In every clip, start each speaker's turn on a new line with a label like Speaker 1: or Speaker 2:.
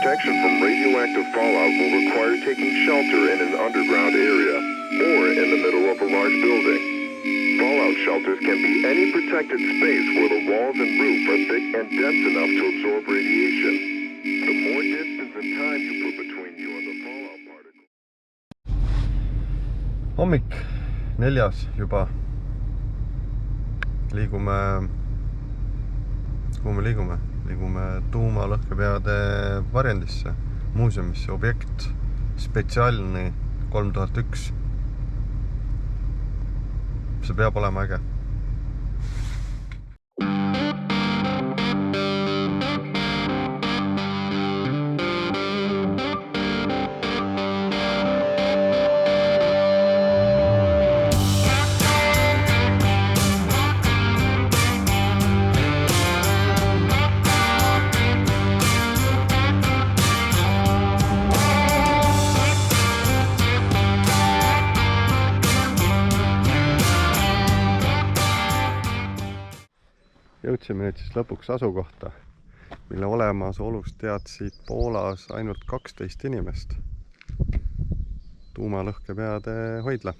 Speaker 1: protection from radioactive fallout will require taking shelter in an underground area or in the middle of a large building. Fallout shelters can be any protected space where the walls and roof are thick and dense enough to absorb radiation. The more distance and time you put between you and the fallout particle.
Speaker 2: Hommik 4 juba. Liigume tuumalõhkepeade varjendisse, muuseumisse, objekt spetsiaalne 3001. See peab olema äge. Jõudsime nüüd siis lõpuks asukohta, mille olemasolust teadsid Poolas ainult 12 inimest. Tuumalõhkepeade hoidla.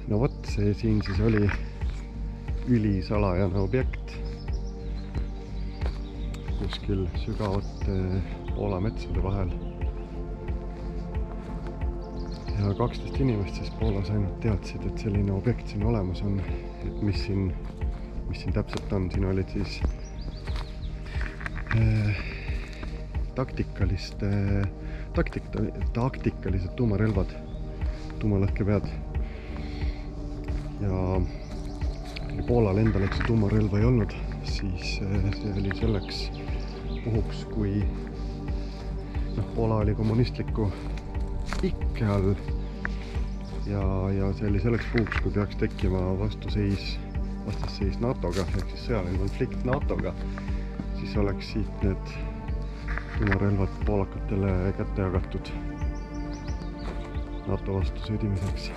Speaker 2: No vot, see siin siis oli ülisalajane objekt kuskil sügavate Poola metsade vahel. Ja 12 inimest siis Poolas ainult teadsid, et selline objekt siin olemas on, et mis siin täpselt on. Siin olid siis taktikalised tuumarelvad, tuumalõhkepead. Ja Poolal endal, eks tuumarelva ei olnud, siis see oli selleks puhuks, kui Poola oli kommunistliku ikke all ja see oli selleks puhuks, kui peaks tekkima vastasseis NATO-ga, ehk siis sõjaline konflikt NATO-ga, siis oleks siit need tuumarelvad poolakatele kätte jagatud NATO vastu sõdimiseks.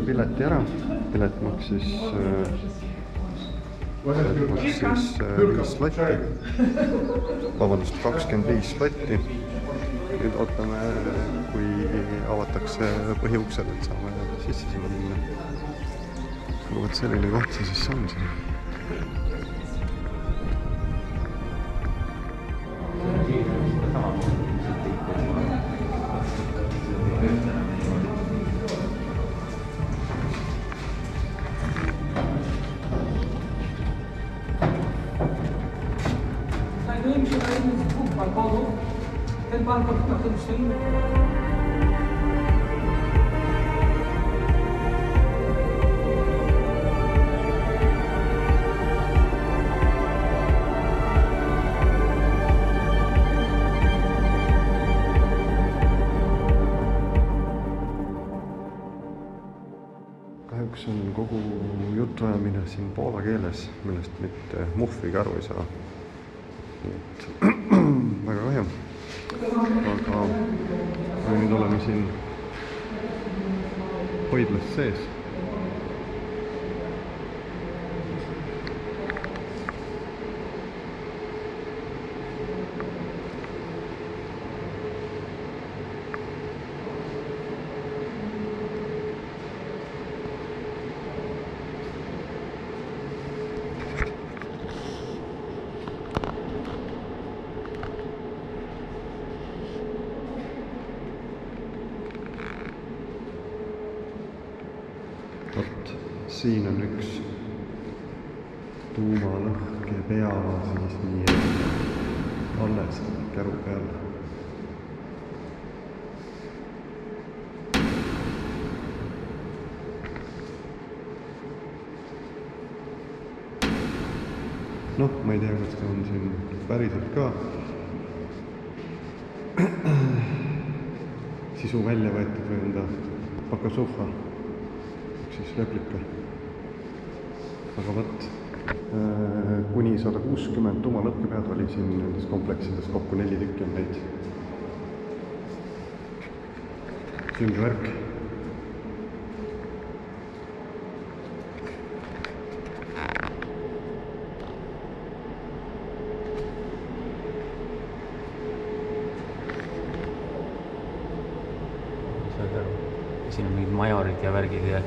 Speaker 2: Pileti ära. Pilet maksis 25 slotti. Nüüd ootame, kui avatakse põhiuksed, et saame sisse sinna minna. Vot selline koht see siis on siin.
Speaker 3: Ten balkon na tym stoi.
Speaker 2: Kahjuks on kogu jutuajamine siin poola keeles, millest mitte muhvigi aru ei saa. Väga kahju. Aga nüüd oleme siin hoidlas sees. Vot, siin on üks tuumalõhk ja pea siis nii alles käru peal. Noh, ma ei tea, kas ta on siin päriselt ka sisu välja võetud või on ta Pakasuha, siis replika. Aga võt, kuni 160 tuumalõhkepead oli siin nendes kompleksides, kokku 4 tükki on neid. Sünge värk.
Speaker 4: Siin on mingid majorid ja värgid ja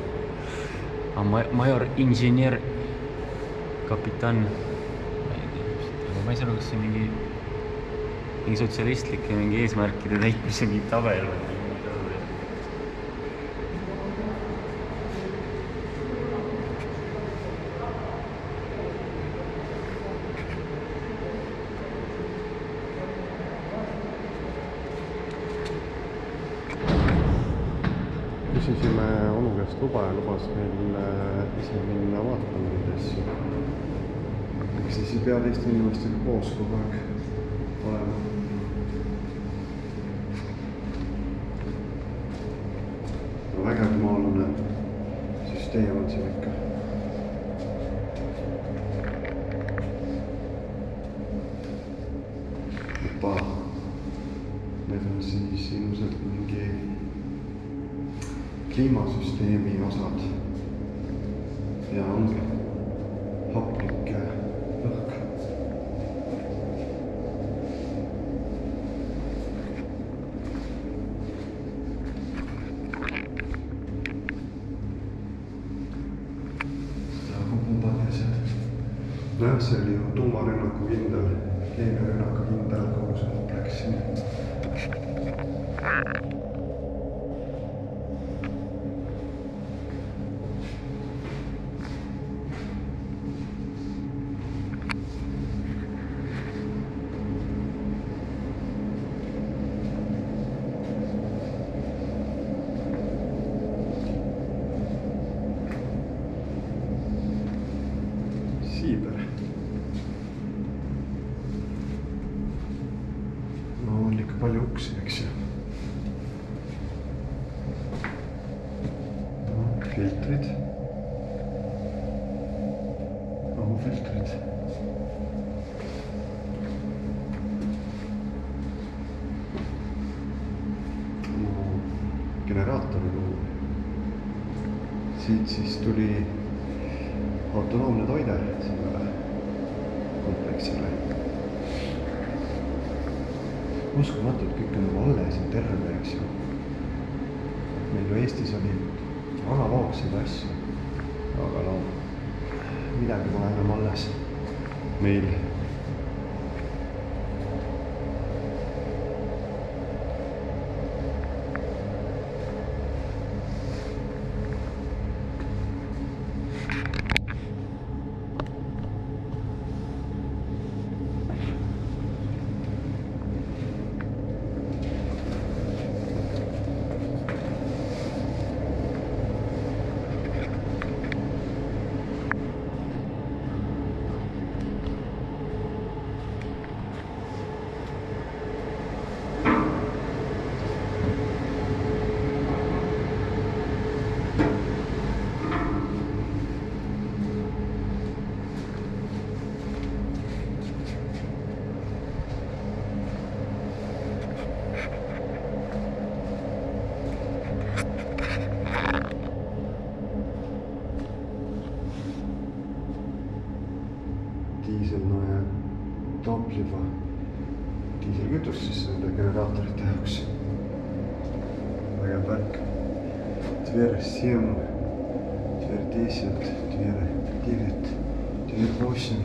Speaker 4: major, insener, kapitan. Ma ei saa aru, kas see mingi sotsialistlik ja mingi eesmärkide täitmise mingi tabel või.
Speaker 2: Küsisime onu käest luba ja lubas meil ise minna vaatama neid asju. Eks siis ei pea teiste inimestega koos kogu aeg olema. No vägev maalune süsteem on siin ikka. Opa, need on siis ilmselt mingi kliimasüsteemi osad ja ongi haplik lõhk. Pumbad ja asjad. Nojah, see oli ju tuumarünnaku kindel, keemiarünnaku kindel kogu see kompleks siin. Siiber. No on ikka palju uksi, eks ju. No, filtrid. Õhufiltrid. No, generaatori puhul. Siit siis tuli autonoomne toide sellele kompleksile. Uskumatult kõik on nagu alles ja terve, eks ju. Meil ju Eestis oli analoogseid asju, aga no midagi pole enam alles meil. Diiselnoja topliva diiselkütus siis nende generaatorite jaoks. Vägev värk. Tver-7, Tver-10, Tver-9, Tver-8.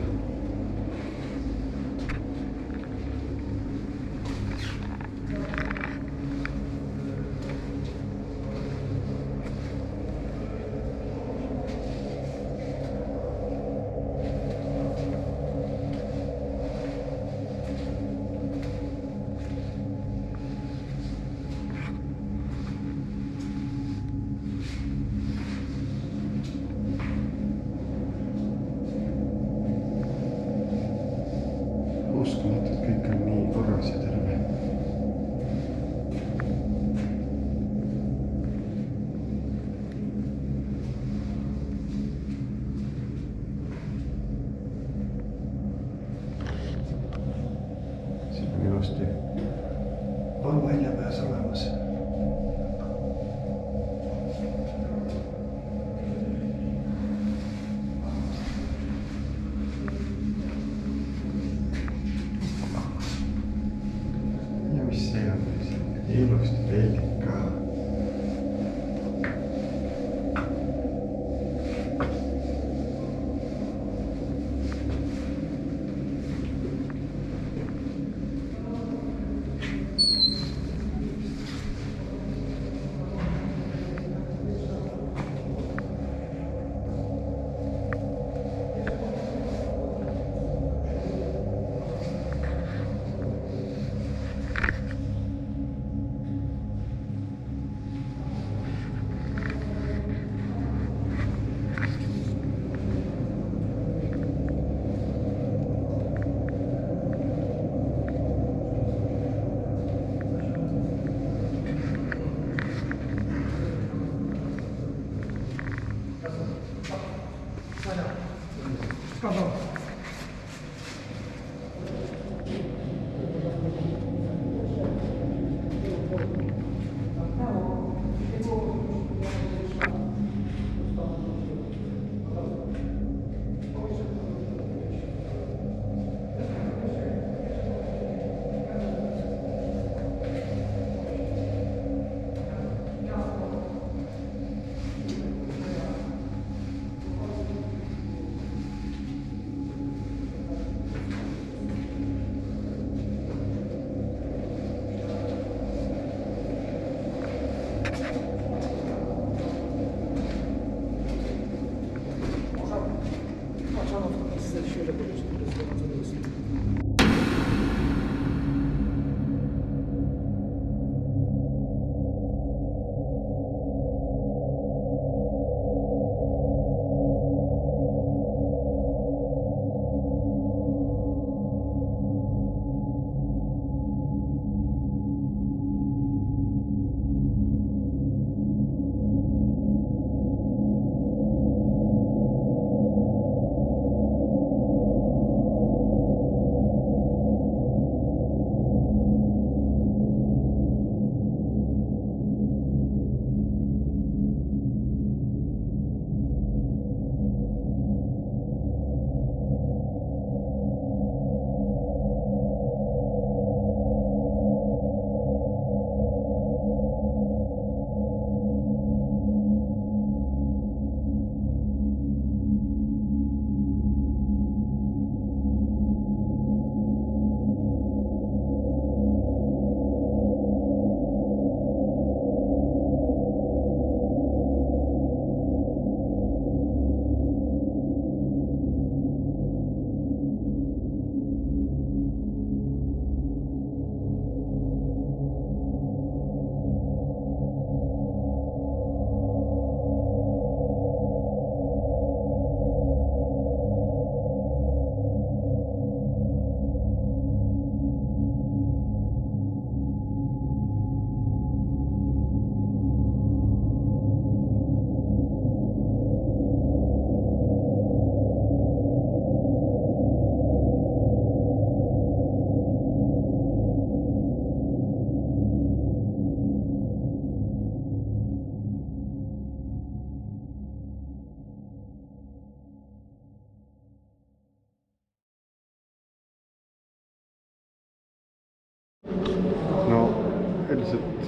Speaker 2: üldiselt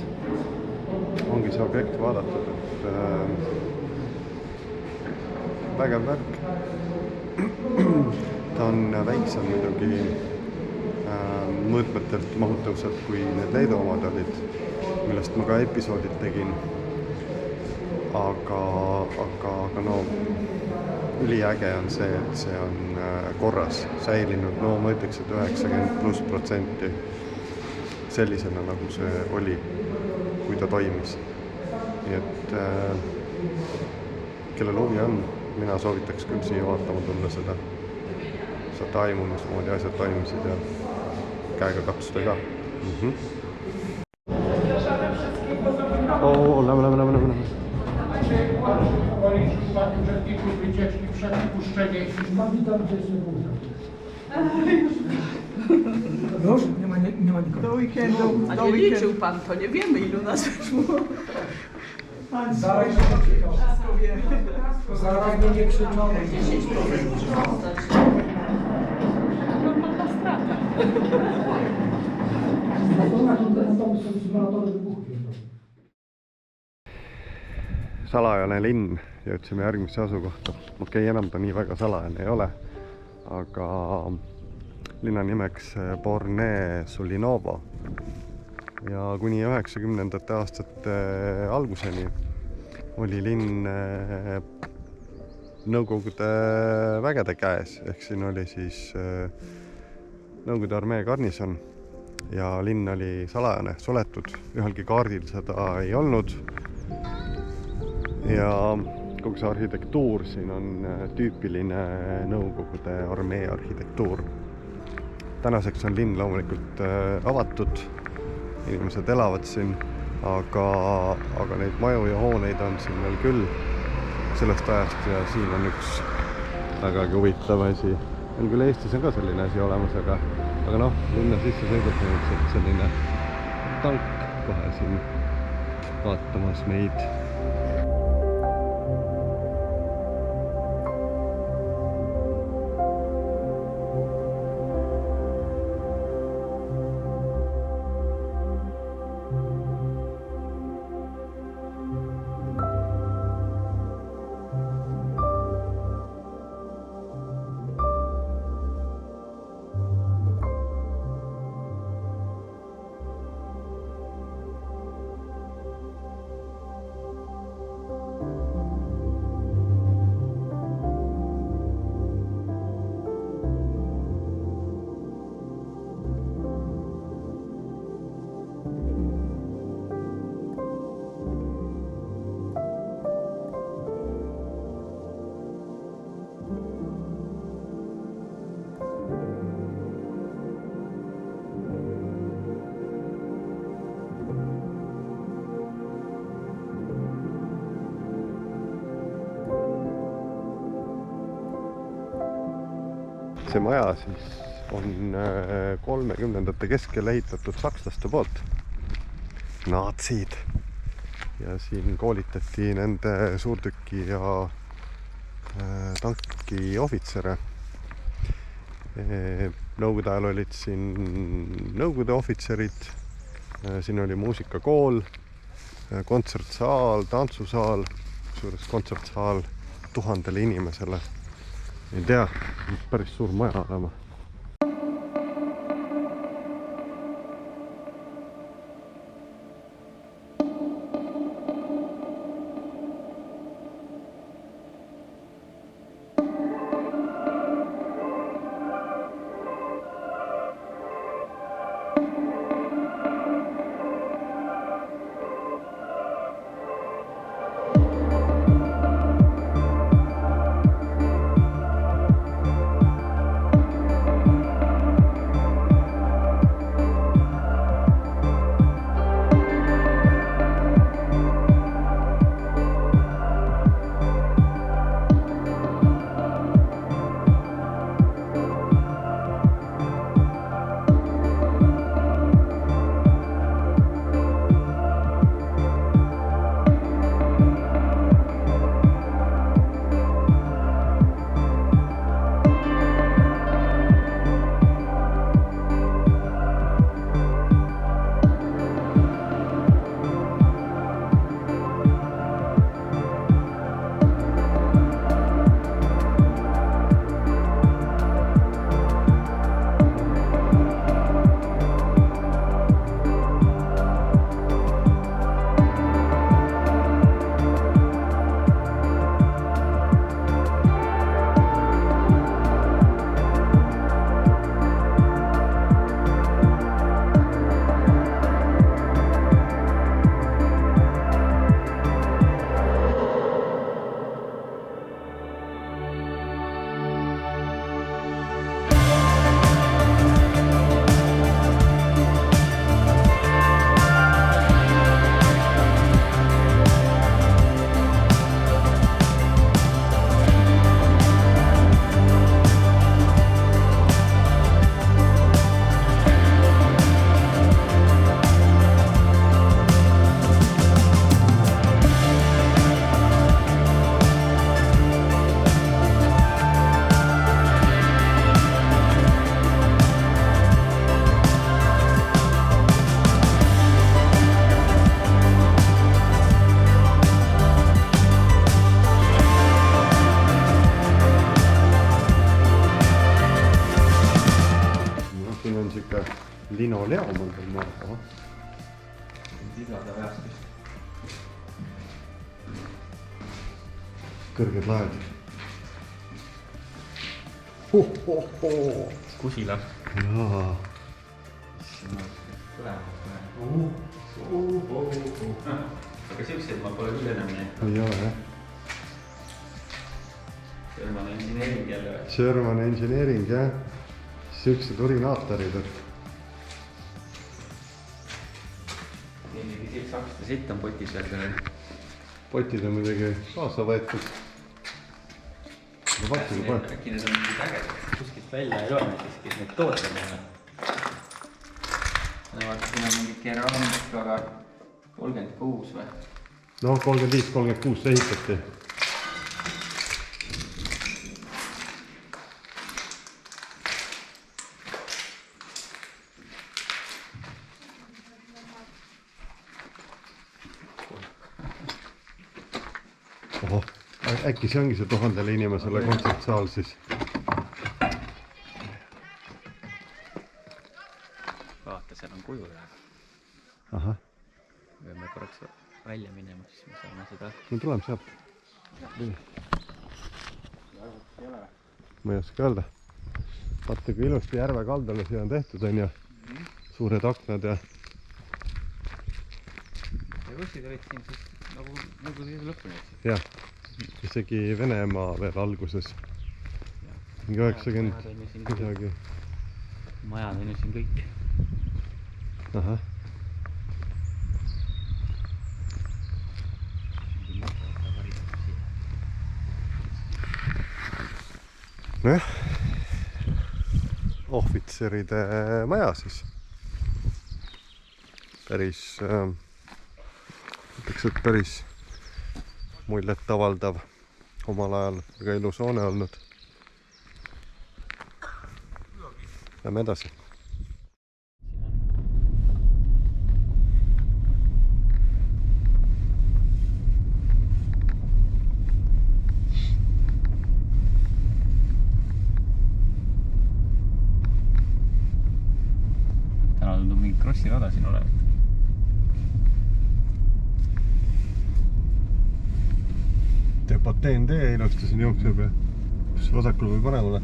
Speaker 2: ongi see objekt vaadatud, et vägev värk. Ta on väiksem muidugi mõõtmetelt mahutavused kui need Leedu omad olid, millest ma ka episoodid tegin. Aga no üliäge on see, et see on korras säilinud, no ma ütleks, et 90+% sellisena, nagu see oli, kui ta toimis. Nii et kellel huvi on, mina soovitaks küll siia vaatama tulla seda. Saate aimu, mismoodi asjad toimisid ja käega katsuda ka. Lämme.
Speaker 3: Uczestników wycieczki przed wypuszczeniem. Już? Nie ma nikogo.
Speaker 5: Do weekendu. A nie liczył pan, to nie wiemy, ilu nas wyszło.
Speaker 3: Zaraz nie krzyczą.
Speaker 5: 10%. Normalna strata.
Speaker 2: salajane linn, jõudsime järgmisse asukohta. Okei, enam ta nii väga salajane ei ole, aga linna nimeks Borne-Sulinovo. Ja kuni 90. aastate alguseni oli linn Nõukogude vägede käes, ehk siin oli siis Nõukogude armee garnison ja linn oli salajane, suletud, ühelgi kaardil seda ei olnud. Ja kogu see arhitektuur siin on tüüpiline Nõukogude armee arhitektuur. Tänaseks on linn loomulikult avatud, inimesed elavad siin, aga neid maju ja hooneid on siin veel küll sellest ajast ja siin on üks vägagi huvitav asi. Meil küll Eestis on ka selline asi olemas, aga linna sisse sõidab selline tank kohe siin vaatamas meid. See maja siis on 30ndate keskel ehitatud sakslaste poolt, naatsid. Ja siin koolitati nende suurtüki ja tanki ohvitsere. Nõukogude ajal olid siin nõukogude ohvitserid, siin oli muusikakool, kontsertsaal, tantsusaal, suures kontsertsaal 1000 inimesele. Ei tea, päris suur maja olema. linoleum on teil maal.
Speaker 4: Lisada väärtust.
Speaker 2: Kõrged laed.
Speaker 4: Kusila.
Speaker 2: Jaa.
Speaker 4: Aga siukseid ma pole küll enam näinud.
Speaker 2: Ei ole, jah.
Speaker 4: German Engineering jälle.
Speaker 2: German Engineering, jah. Siuksed urinaatorid.
Speaker 4: Nii saksite sitt on potis veel küll.
Speaker 2: Potid on midagi kaasa võetud.
Speaker 4: Äkki need on mingid ägedad. Kuskilt välja ei loe näiteks, kes need tooted on. Vaata, siin on mingi keramikaga 36 või?
Speaker 2: No 35-36 ehitati. Oho, äkki see ongi see 1000 inimesele kontsertsaal siis?
Speaker 4: Vaata, seal on kuju praegu.
Speaker 2: Ahah.
Speaker 4: Võime korraks välja minema, siis me saame seda.
Speaker 2: No tuleme sealt. Ma ei oska öelda. Vaata, kui ilusti järve kaldale siia on tehtud, on ju. Suured aknad ja...
Speaker 4: Ja bussid olid siin siis nagu lõpuni.
Speaker 2: Jah, isegi Venemaa veel alguses. Mingi 90 midagi.
Speaker 4: Majad on ju siin kõik.
Speaker 2: Ahah. Nojah, ohvitseride maja siis. Päris, ütleks, et päris muljet avaldav omal ajal, väga ilus hoone olnud. Lähme edasi.
Speaker 4: Täna tundub mingi krossirada siin olevat.
Speaker 2: Depoteen tee ilusti siin jookseb ja vasakul või paremale.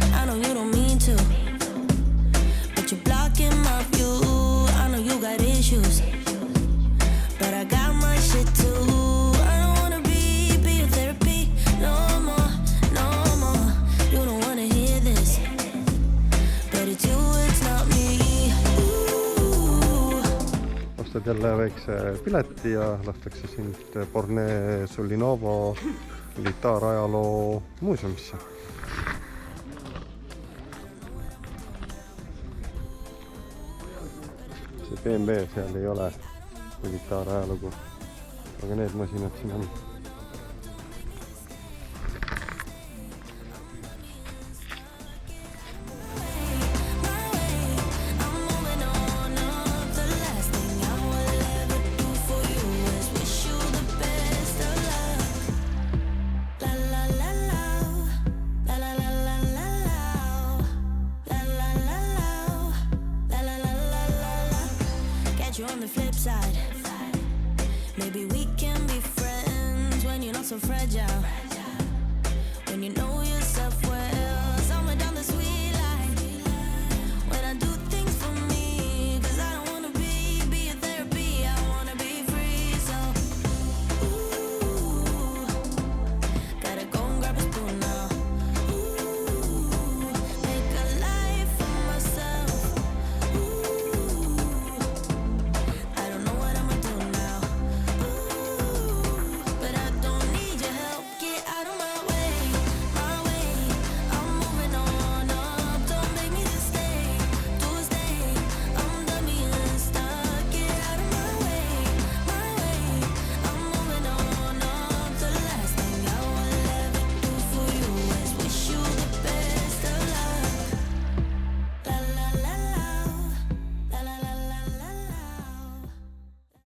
Speaker 6: I know you don't mean to, but you're blocking my view. I know you got issues, but I got my shit too. I don't wanna be your therapy no more, no more. You don't wanna hear this, but it's you, it's not me.
Speaker 2: Ostad jälle väikse pileti ja lastakse sind Bornee Sulinovo militaarajaloo muuseumisse. See BMW seal ei ole militaarajalugu, aga need masinad siin on.
Speaker 6: You're on the flip side. Maybe we can be friends when you're not so fragile. When you know your self-worth.